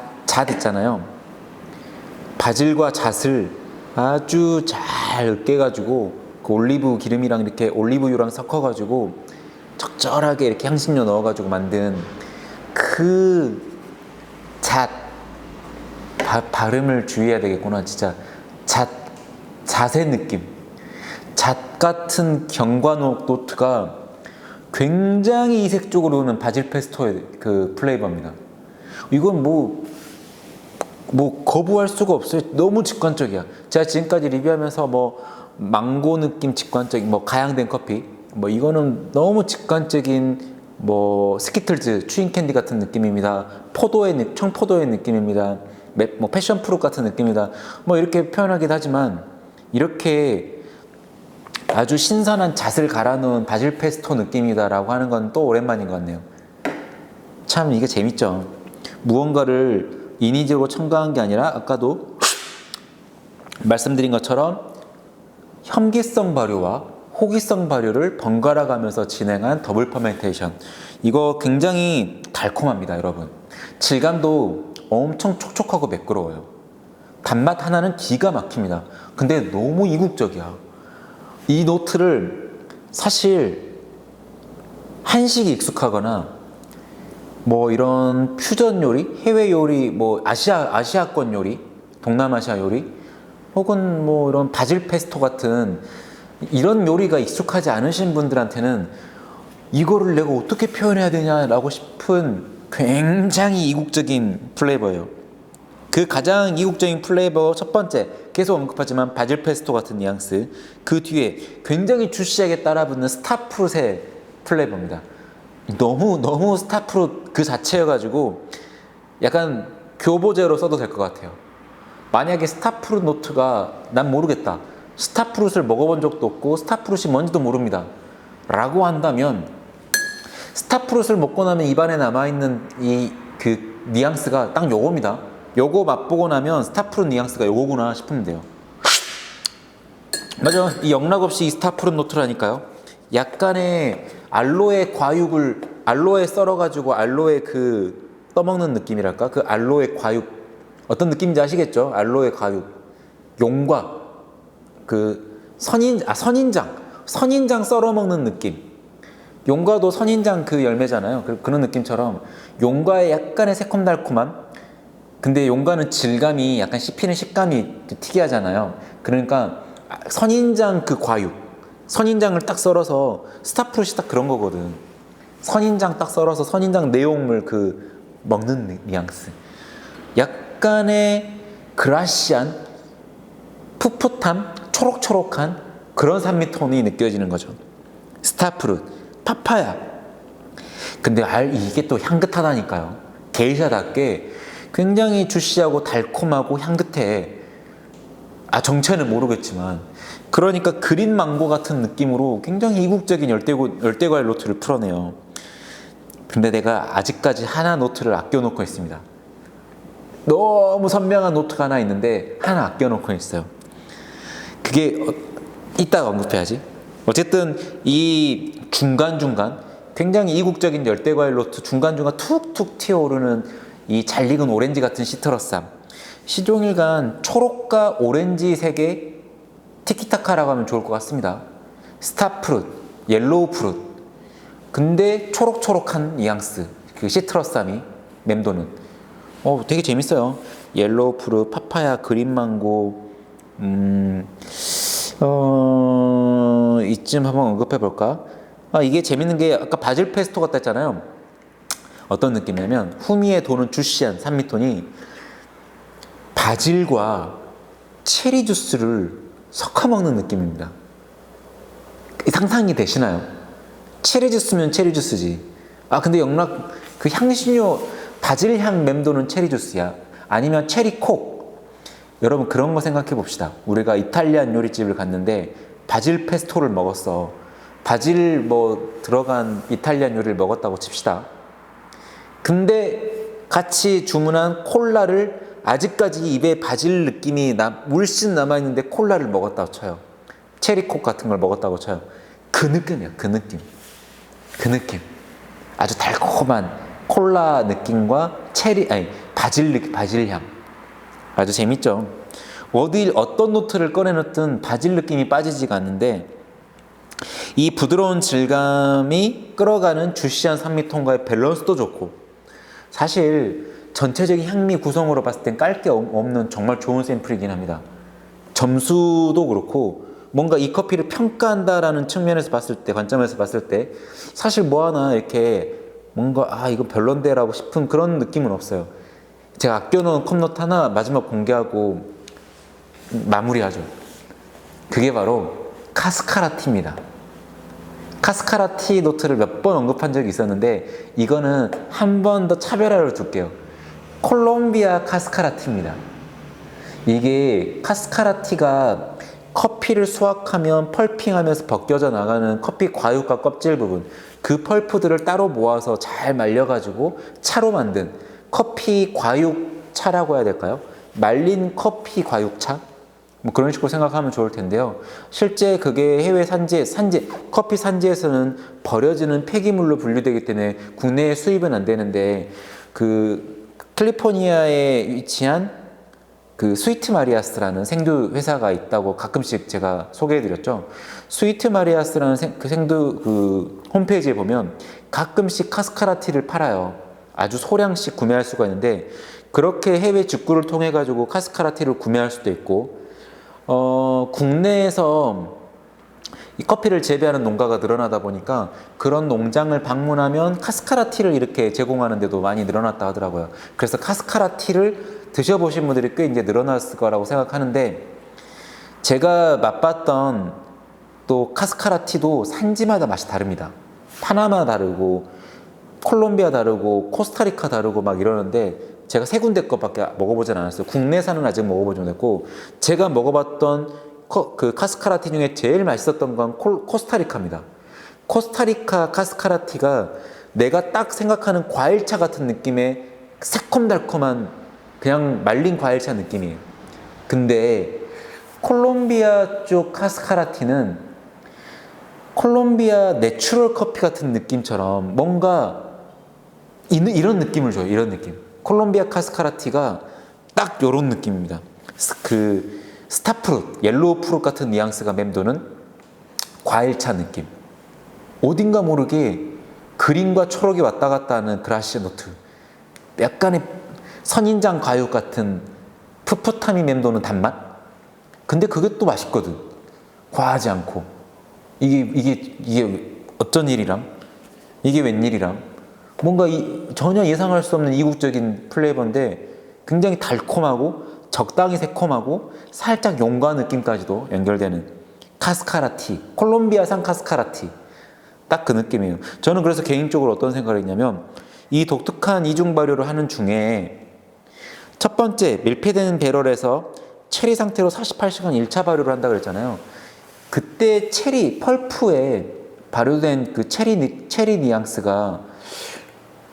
있잖아요. 바질과 잣을 아주 잘 으깨가지고 그 올리브 기름이랑 이렇게 올리브유랑 섞어가지고 적절하게 이렇게 향신료 넣어가지고 만든 그 잣. 발음을 주의해야 되겠구나. 진짜 잣의 느낌. 잣 같은 경관 노트가 굉장히 이색적으로 오는 바질 페스토의 그 플레이버입니다. 이건 뭐 거부할 수가 없어요. 너무 직관적이야. 제가 지금까지 리뷰하면서 뭐 망고 느낌 직관적인 뭐 가양된 커피 이거는 너무 직관적인 스키틀즈 추잉 캔디 같은 느낌입니다. 청포도의 느낌입니다. 패션 프루트 같은 느낌이다. 이렇게 표현하기도 하지만 이렇게 아주 신선한 잣을 갈아 넣은 바질 페스토 느낌이다라고 하는 건 또 오랜만인 것 같네요. 참 이게 재밌죠. 무언가를 인위적으로 첨가한 게 아니라 아까도 말씀드린 것처럼 혐기성 발효와 호기성 발효를 번갈아 가면서 진행한 더블 퍼멘테이션. 이거 굉장히 달콤합니다, 여러분. 질감도 엄청 촉촉하고 매끄러워요. 단맛 하나는 기가 막힙니다. 근데 너무 이국적이야. 이 노트를 사실 한식이 익숙하거나 이런 퓨전 요리, 해외 요리, 아시아권 요리, 동남아시아 요리, 혹은 이런 바질 페스토 같은 이런 요리가 익숙하지 않으신 분들한테는 이거를 내가 어떻게 표현해야 되냐라고 싶은 굉장히 이국적인 플레이버예요. 그 가장 이국적인 플레이버 첫 번째, 계속 언급하지만 바질 페스토 같은 뉘앙스, 그 뒤에 굉장히 주시하게 따라붙는 스타프룻의 플레이버입니다. 너무 스타프룻 그 자체여가지고 약간 교보제로 써도 될 것 같아요. 만약에 스타프룻 노트가 난 모르겠다, 스타프룻을 먹어본 적도 없고 스타프룻이 뭔지도 모릅니다 라고 한다면 스타프룻을 먹고 나면 입안에 남아있는 그 뉘앙스가 딱 요겁니다. 요거 맛보고 나면 스타프룻 뉘앙스가 요거구나 싶으면 돼요. 맞아, 이 영락없이 이 스타프룻 노트라니까요. 약간의 알로에 썰어가지고 알로에 그 떠먹는 느낌이랄까? 그 알로에 과육 어떤 느낌인지 아시겠죠? 알로에 과육, 용과 그 선인장 썰어 먹는 느낌. 용과도 선인장 그 열매잖아요. 그런 느낌처럼 용과의 약간의 새콤달콤함. 근데 용과는 질감이 약간 씹히는 식감이 특이하잖아요. 그러니까 선인장 그 과육, 선인장을 딱 썰어서 스타프룻이 딱 그런 거거든. 선인장 딱 썰어서 선인장 내용물 그 먹는 뉘앙스. 약간의 그라시한 풋풋함, 초록초록한 그런 산미톤이 느껴지는 거죠. 스타프룻, 파파야. 근데 이게 또 향긋하다니까요. 게이샤답게 굉장히 주시하고 달콤하고 향긋해. 정체는 모르겠지만. 그러니까 그린 망고 같은 느낌으로 굉장히 이국적인 열대과일 노트를 풀어내요. 근데 내가 아직까지 하나 노트를 아껴놓고 있습니다. 너무 선명한 노트가 하나 있는데 하나 아껴놓고 있어요. 그게 이따가 언급해야지. 어쨌든 이 중간중간 굉장히 이국적인 열대과일 노트 중간중간 툭툭 튀어오르는 이 잘 익은 오렌지 같은 시트러스함. 시종일관 초록과 오렌지 색의 티키타카라고 하면 좋을 것 같습니다. 스타프룻, 옐로우 프룻. 근데 초록초록한 뉘앙스, 그 시트러스함이 맴도는. 되게 재밌어요. 옐로우 프룻, 파파야, 그린망고. 이쯤 한번 언급해 볼까? 이게 재밌는 게 아까 바질 페스토 같다 했잖아요. 어떤 느낌이냐면 후미에 도는 주시한 산미톤이 바질과 체리 주스를 섞어 먹는 느낌입니다. 상상이 되시나요? 체리 주스면 체리 주스지. 근데 영락 그 향신료 바질 향 맴도는 체리 주스야. 아니면 체리 콕. 여러분 그런 거 생각해 봅시다. 우리가 이탈리안 요리집을 갔는데 바질 페스토를 먹었어. 바질 뭐 들어간 이탈리안 요리를 먹었다고 칩시다. 근데 같이 주문한 콜라를 아직까지 입에 바질 느낌이 물씬 남아있는데 콜라를 먹었다고 쳐요. 체리콕 같은 걸 먹었다고 쳐요. 그 느낌이야. 그 느낌. 그 느낌. 아주 달콤한 콜라 느낌과 바질 향. 아주 재밌죠. 어떤 노트를 꺼내놓든 바질 느낌이 빠지지가 않는데 이 부드러운 질감이 끌어가는 주시한 산미톤과의 밸런스도 좋고 사실 전체적인 향미 구성으로 봤을 땐 깔 게 없는 정말 좋은 샘플이긴 합니다. 점수도 그렇고 뭔가 이 커피를 평가한다라는 측면에서 봤을 때, 관점에서 봤을 때 사실 뭐 하나 이렇게 뭔가 이거 별론데라고 싶은 그런 느낌은 없어요. 제가 아껴놓은 컵노트 하나 마지막 공개하고 마무리하죠. 그게 바로 카스카라티입니다. 카스카라티 노트를 몇 번 언급한 적이 있었는데 이거는 한 번 더 차별화를 둘게요. 콜롬비아 카스카라티입니다. 이게 카스카라티가 커피를 수확하면 펄핑하면서 벗겨져 나가는 커피 과육과 껍질 부분, 그 펄프들을 따로 모아서 잘 말려가지고 차로 만든 커피 과육차라고 해야 될까요? 말린 커피 과육차? 뭐 그런 식으로 생각하면 좋을 텐데요. 실제 그게 해외 커피 산지에서는 버려지는 폐기물로 분류되기 때문에 국내에 수입은 안 되는데 그 캘리포니아에 위치한 그 스위트 마리아스라는 생두 회사가 있다고 가끔씩 제가 소개해드렸죠. 스위트 마리아스라는 생두 그 홈페이지에 보면 가끔씩 카스카라티를 팔아요. 아주 소량씩 구매할 수가 있는데 그렇게 해외 직구를 통해 가지고 카스카라티를 구매할 수도 있고 국내에서 이 커피를 재배하는 농가가 늘어나다 보니까 그런 농장을 방문하면 카스카라티를 이렇게 제공하는 데도 많이 늘어났다 하더라고요. 그래서 카스카라티를 드셔보신 분들이 꽤 이제 늘어났을 거라고 생각하는데 제가 맛봤던 또 카스카라티도 산지마다 맛이 다릅니다. 파나마 다르고 콜롬비아 다르고 코스타리카 다르고 막 이러는데 제가 세 군데 것밖에 먹어보진 않았어요. 국내산은 아직 먹어보지 못했고 제가 먹어봤던 그 카스카라티 중에 제일 맛있었던 건 코스타리카입니다. 코스타리카 카스카라티가 내가 딱 생각하는 과일차 같은 느낌의 새콤달콤한 그냥 말린 과일차 느낌이에요. 근데 콜롬비아 쪽 카스카라티는 콜롬비아 내추럴 커피 같은 느낌처럼 뭔가 이런 느낌을 줘요. 이런 느낌. 콜롬비아 카스카라티가 딱 이런 느낌입니다. 그 스타프룻, 옐로우 프룻 같은 뉘앙스가 맴도는 과일차 느낌. 어딘가 모르게 그린과 초록이 왔다 갔다 하는 그라시아 노트. 약간의 선인장 과육 같은 풋풋함이 맴도는 단맛? 근데 그게 또 맛있거든. 과하지 않고. 이게 어쩐 일이람? 이게 웬일이람? 뭔가 전혀 예상할 수 없는 이국적인 플레이버인데 굉장히 달콤하고 적당히 새콤하고 살짝 용과 느낌까지도 연결되는 카스카라티, 콜롬비아산 카스카라티. 딱 그 느낌이에요. 저는 그래서 개인적으로 어떤 생각을 했냐면 이 독특한 이중 발효를 하는 중에 첫 번째 밀폐된 배럴에서 체리 상태로 48시간 1차 발효를 한다고 그랬잖아요. 그때 체리 펄프에 발효된 그 체리 뉘앙스가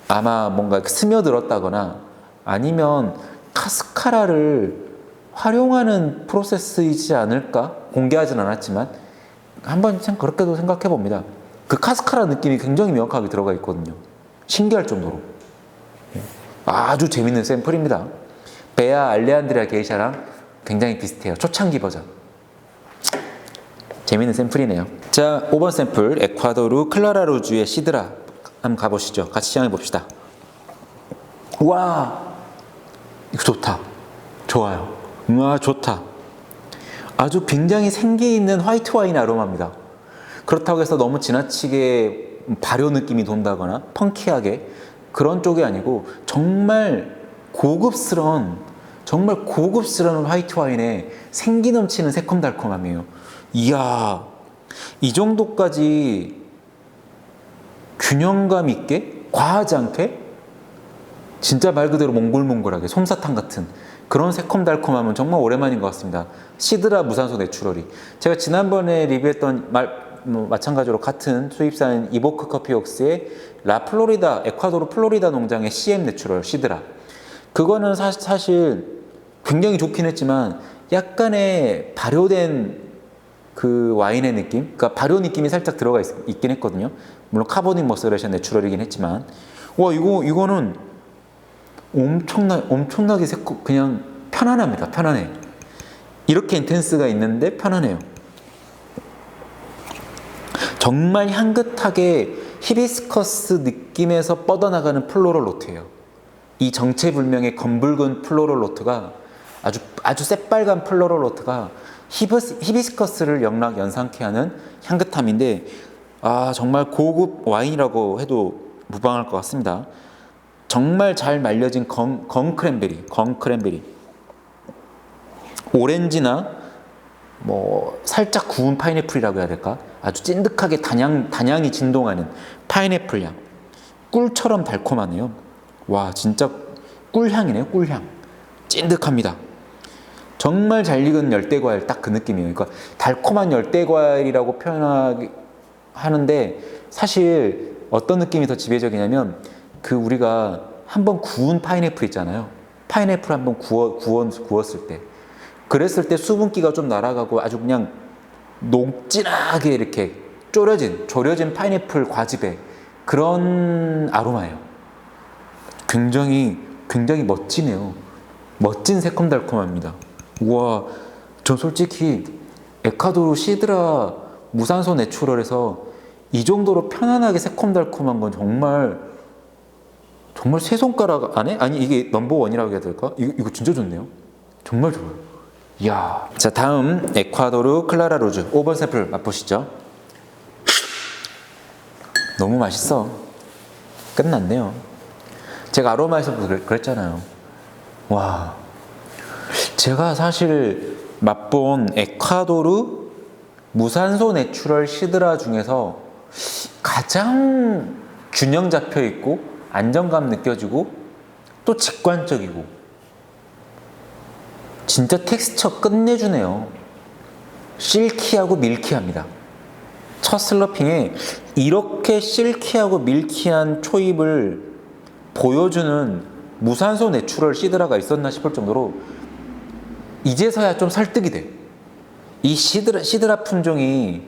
아마 뭔가 스며들었다거나 아니면 카스카라를 활용하는 프로세스이지 않을까? 공개하진 않았지만 한번 그렇게도 생각해 봅니다. 그 카스카라 느낌이 굉장히 명확하게 들어가 있거든요. 신기할 정도로. 아주 재밌는 샘플입니다. 베아 알레한드레아 게이샤랑 굉장히 비슷해요. 초창기 버전. 재밌는 샘플이네요. 자, 5번 샘플 에콰도르 클라라루주의 시드라 한번 가보시죠. 같이 시향해 봅시다. 와, 이거 좋다. 좋아요. 와, 좋다. 아주 굉장히 생기 있는 화이트 와인 아로마입니다. 그렇다고 해서 너무 지나치게 발효 느낌이 돈다거나 펑키하게 그런 쪽이 아니고 정말 고급스러운 화이트 와인에 생기 넘치는 새콤달콤함이에요. 이야, 이 정도까지 균형감 있게 과하지 않게 진짜 말 그대로 몽골몽골하게 솜사탕 같은 그런 새콤달콤함은 정말 오랜만인 것 같습니다. 시드라 무산소 내추럴이 제가 지난번에 리뷰했던 마찬가지로 같은 수입사인 이보크 커피웍스의 라 플로리다 에콰도르 플로리다 농장의 CM 내추럴 시드라 그거는 사실 굉장히 좋긴 했지만 약간의 발효된 그 와인의 느낌, 그러니까 발효 느낌이 살짝 들어가 있긴 했거든요. 물론 카보닉 머스레션 내추럴이긴 했지만, 와 이거는 엄청나게 그냥 편안합니다. 편안해. 이렇게 인텐스가 있는데 편안해요. 정말 향긋하게 히비스커스 느낌에서 뻗어나가는 플로럴 노트예요. 이 정체불명의 검붉은 플로럴 노트가 아주 새빨간 플로럴 노트가 히비스커스를 연상케 하는 향긋함인데 정말 고급 와인이라고 해도 무방할 것 같습니다. 정말 잘 말려진 검 크랜베리 오렌지나 뭐 살짝 구운 파인애플이라고 해야 될까? 아주 찐득하게 단향이 진동하는 파인애플 향 꿀처럼 달콤하네요. 와 진짜 꿀향이네요. 꿀향 찐득합니다. 정말 잘 익은 열대과일 딱 그 느낌이에요. 그러니까 달콤한 열대과일이라고 표현하는데 사실 어떤 느낌이 더 지배적이냐면 그 우리가 한번 구운 파인애플 있잖아요. 파인애플 한번 구웠을 때 그랬을 때 수분기가 좀 날아가고 아주 그냥 녹진하게 이렇게 졸여진 파인애플 과즙의 그런 아로마예요. 굉장히 멋지네요. 멋진 새콤달콤합니다. 우와, 전 솔직히 에콰도르 시드라 무산소 내추럴에서 이 정도로 편안하게 새콤달콤한 건 정말 세 손가락 안에? 아니 이게 넘버원이라고 해야 될까? 이거 진짜 좋네요. 정말 좋아요. 이야. 자, 다음 에콰도르 클라라루주 5번 샘플 맛보시죠. 너무 맛있어. 끝났네요. 제가 아로마에서도 그랬잖아요. 와, 제가 사실 맛본 에콰도르 무산소 내추럴 시드라 중에서 가장 균형 잡혀 있고 안정감 느껴지고 또 직관적이고 진짜 텍스처 끝내주네요. 실키하고 밀키합니다. 첫 슬러핑에 이렇게 실키하고 밀키한 초입을 보여주는 무산소 내추럴 시드라가 있었나 싶을 정도로 이제서야 좀 설득이 돼. 이 시드라 품종이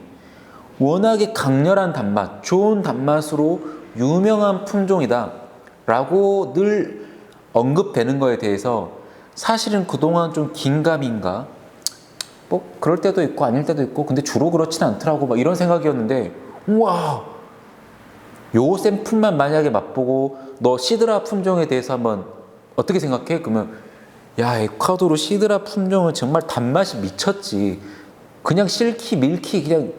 워낙에 강렬한 단맛, 좋은 단맛으로 유명한 품종이다 라고 늘 언급되는 거에 대해서 사실은 그동안 좀 긴가민가 뭐 그럴 때도 있고 아닐 때도 있고 근데 주로 그렇진 않더라고 막 이런 생각이었는데 우와, 요 샘플만 만약에 맛보고 너 시드라 품종에 대해서 한번 어떻게 생각해? 그러면 야, 에콰도르 시드라 품종은 정말 단맛이 미쳤지. 그냥 실키, 밀키 그냥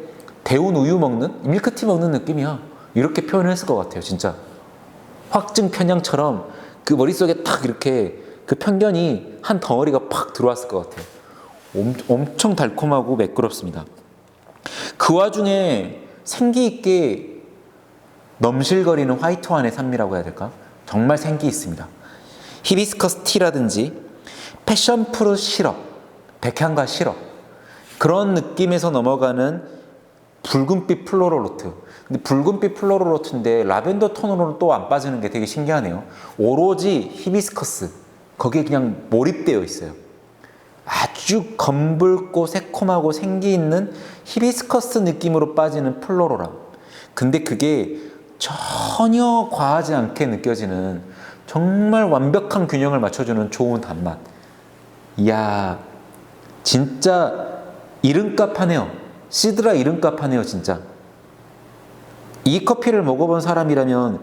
데운 우유 먹는 밀크티 먹는 느낌이야. 이렇게 표현을 했을 것 같아요. 진짜 확증 편향처럼 그 머릿속에 딱 이렇게 그 편견이 한 덩어리가 팍 들어왔을 것 같아요. 엄청 달콤하고 매끄럽습니다. 그 와중에 생기 있게 넘실거리는 화이트 와인의 산미라고 해야 될까? 정말 생기 있습니다. 히비스커스 티라든지 패션프루트 시럽, 백향과 시럽 그런 느낌에서 넘어가는 붉은빛 플로럴 노트. 근데 붉은빛 플로럴 노트인데 라벤더 톤으로는 또 안 빠지는 게 되게 신기하네요. 오로지 히비스커스 거기에 그냥 몰입되어 있어요. 아주 검붉고 새콤하고 생기 있는 히비스커스 느낌으로 빠지는 플로로라. 근데 그게 전혀 과하지 않게 느껴지는 정말 완벽한 균형을 맞춰주는 좋은 단맛. 이야, 진짜 이름값 하네요. 시드라 이름값 하네요, 진짜. 이 커피를 먹어본 사람이라면,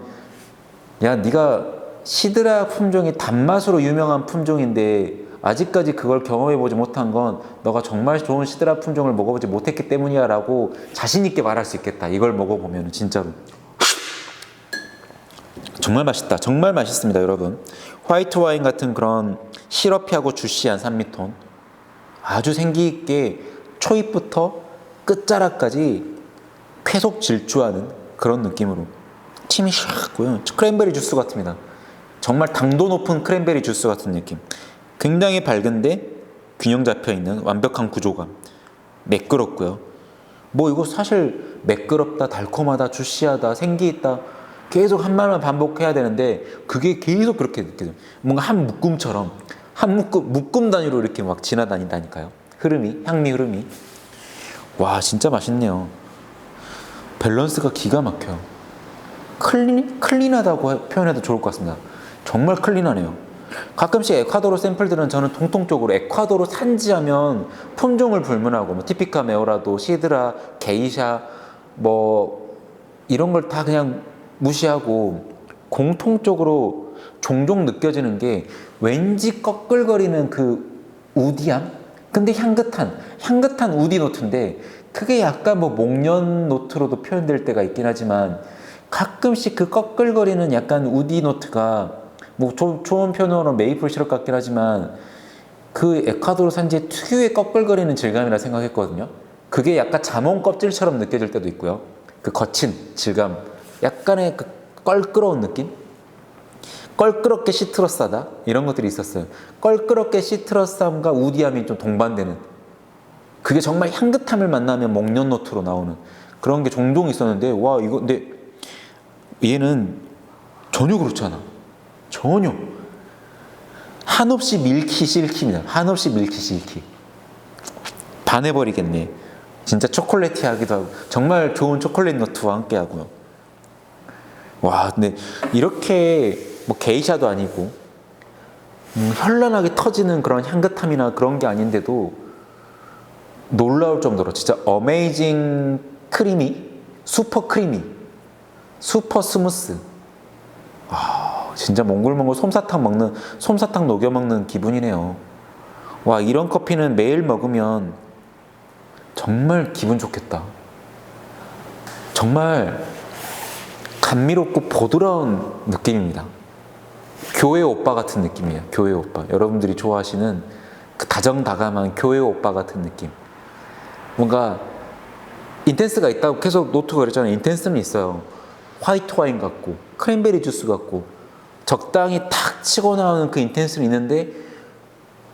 야, 네가 시드라 품종이 단맛으로 유명한 품종인데 아직까지 그걸 경험해보지 못한 건 너가 정말 좋은 시드라 품종을 먹어보지 못했기 때문이야 라고 자신있게 말할 수 있겠다. 이걸 먹어보면 진짜로. 정말 맛있다. 정말 맛있습니다, 여러분. 화이트 와인 같은 그런 시러피하고 주시한 산미톤, 아주 생기있게 초입부터 끝자락까지 계속 질주하는 그런 느낌으로 침이 샥 고요. 크랜베리 주스 같습니다. 정말 당도 높은 크랜베리 주스 같은 느낌. 굉장히 밝은데 균형 잡혀있는 완벽한 구조감. 매끄럽고요. 뭐 이거 사실 매끄럽다, 달콤하다, 주시하다, 생기있다 계속 한 말만 반복해야 되는데 그게 계속 그렇게 느껴져요. 뭔가 한 묶음처럼, 한 묶음 단위로 이렇게 막 지나다닌다니까요. 흐름이, 향미 흐름이. 와, 진짜 맛있네요. 밸런스가 기가 막혀요. 클린하다고 표현해도 좋을 것 같습니다. 정말 클린하네요. 가끔씩 에콰도르 샘플들은 저는 통통적으로 에콰도르 산지하면 품종을 불문하고 뭐 티피카 메오라도, 시드라, 게이샤 뭐 이런 걸 다 그냥 무시하고 공통적으로 종종 느껴지는 게 왠지 꺼끌거리는 그 우디함? 근데 향긋한 우디 노트인데 그게 약간 뭐 목련 노트로도 표현될 때가 있긴 하지만 가끔씩 그 꺼끌거리는 약간 우디 노트가 뭐 좋은 표현으로 메이플 시럽 같긴 하지만 그 에콰도르 산지의 특유의 꺼끌거리는 질감이라 생각했거든요. 그게 약간 자몽 껍질처럼 느껴질 때도 있고요. 그 거친 질감, 약간의 그 껄끄러운 느낌? 껄끄럽게 시트러스하다? 이런 것들이 있었어요. 껄끄럽게 시트러스함과 우디함이 좀 동반되는, 그게 정말 향긋함을 만나면 목련 노트로 나오는 그런 게 종종 있었는데, 와, 이거 근데 얘는 전혀 그렇지 않아. 전혀. 한없이 밀키 실키입니다. 한없이 밀키 실키. 반해버리겠네. 진짜 초콜릿이하기도 하고 정말 좋은 초콜릿 노트와 함께 하고요. 와, 근데 이렇게 뭐 게이샤도 아니고 현란하게 터지는 그런 향긋함이나 그런 게 아닌데도 놀라울 정도로 진짜 어메이징 크리미, 슈퍼 크리미, 슈퍼 스무스. 진짜 몽글몽글 솜사탕 녹여 먹는 기분이네요. 와, 이런 커피는 매일 먹으면 정말 기분 좋겠다. 정말 감미롭고 보드라운 느낌입니다. 교회 오빠 같은 느낌이에요. 교회 오빠. 여러분들이 좋아하시는 그 다정다감한 교회 오빠 같은 느낌. 뭔가 인텐스가 있다고 계속 노트가 그랬잖아요. 인텐스는 있어요. 화이트 와인 같고 크랜베리 주스 같고 적당히 탁 치고 나오는 그 인텐스는 있는데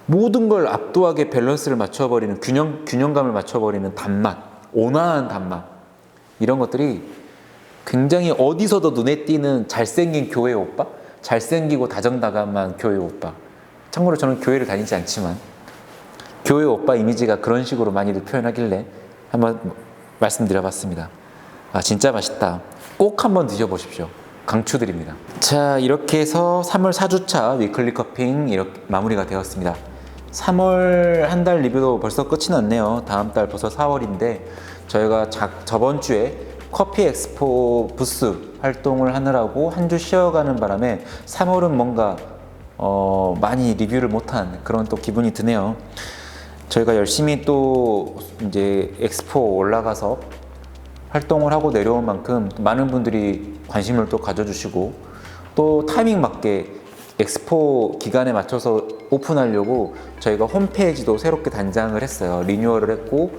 모든 걸 압도하게 밸런스를 맞춰버리는 균형감을 맞춰버리는 단맛, 온화한 단맛, 이런 것들이 굉장히 어디서도 눈에 띄는 잘생긴 교회 오빠, 잘생기고 다정다감한 교회 오빠. 참고로 저는 교회를 다니지 않지만 교회 오빠 이미지가 그런 식으로 많이들 표현하길래 한번 말씀드려봤습니다. 아, 진짜 맛있다. 꼭 한번 드셔보십시오. 강추드립니다. 자, 이렇게 해서 3월 4주차 위클리 커핑 이렇게 마무리가 되었습니다. 3월 한 달 리뷰도 벌써 끝이 났네요. 다음 달 벌써 4월인데 저희가 저번 주에 커피 엑스포 부스 활동을 하느라고 한 주 쉬어가는 바람에 3월은 뭔가 많이 리뷰를 못한 그런 또 기분이 드네요. 저희가 열심히 또 이제 엑스포 올라가서 활동을 하고 내려온 만큼 많은 분들이 관심을 또 가져주시고 또 타이밍 맞게 엑스포 기간에 맞춰서 오픈하려고 저희가 홈페이지도 새롭게 단장을 했어요. 리뉴얼을 했고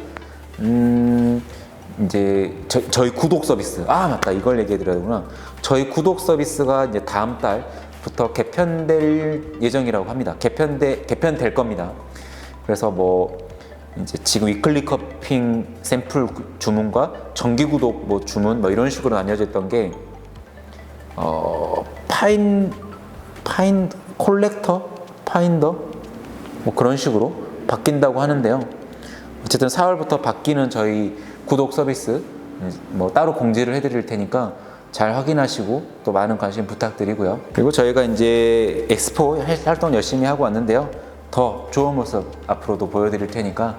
이제 저희 구독 서비스, 아 맞다, 이걸 얘기해 드려야 되구나. 저희 구독 서비스가 이제 다음 달부터 개편될 예정이라고 합니다. 개편될 겁니다. 그래서 뭐 이제 지금 위클리 커핑 샘플 주문과 정기 구독 뭐 주문 뭐 이런 식으로 나뉘어져 있던 게 파인 콜렉터 파인더 뭐 그런 식으로 바뀐다고 하는데요. 어쨌든 4월부터 바뀌는 저희 구독 서비스 뭐 따로 공지를 해드릴 테니까 잘 확인하시고 또 많은 관심 부탁드리고요. 그리고 저희가 이제 엑스포 활동 열심히 하고 왔는데요. 더 좋은 모습 앞으로도 보여드릴 테니까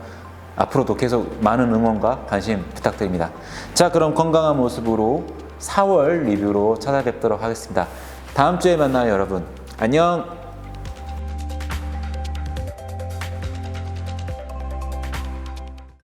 앞으로도 계속 많은 응원과 관심 부탁드립니다. 자, 그럼 건강한 모습으로 4월 리뷰로 찾아뵙도록 하겠습니다. 다음 주에 만나요, 여러분. 안녕!